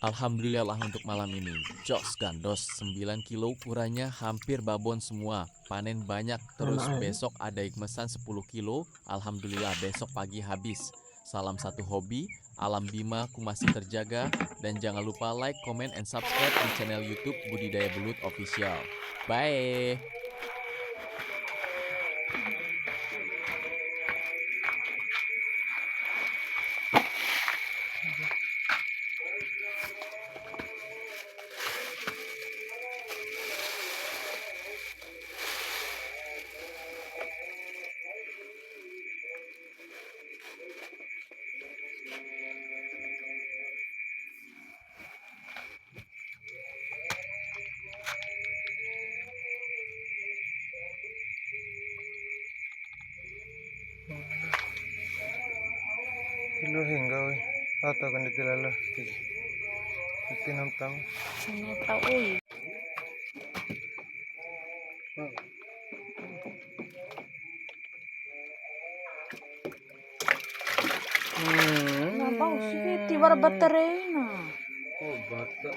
Alhamdulillah lah untuk malam ini. Jos gandos 9 kilo ukurannya hampir babon semua. Panen banyak terus besok ada ikmesan 10 kilo. Alhamdulillah besok pagi habis. Salam satu hobi, alam bima ku masih terjaga. Dan jangan lupa like, comment, and subscribe di channel YouTube Budidaya Belut Official. Bye! Kilo hingga we. Atau kan ditilala. Itinam tahu. Ano taoy? Nabaw, sige, tiwar bateray na. Oh, bata.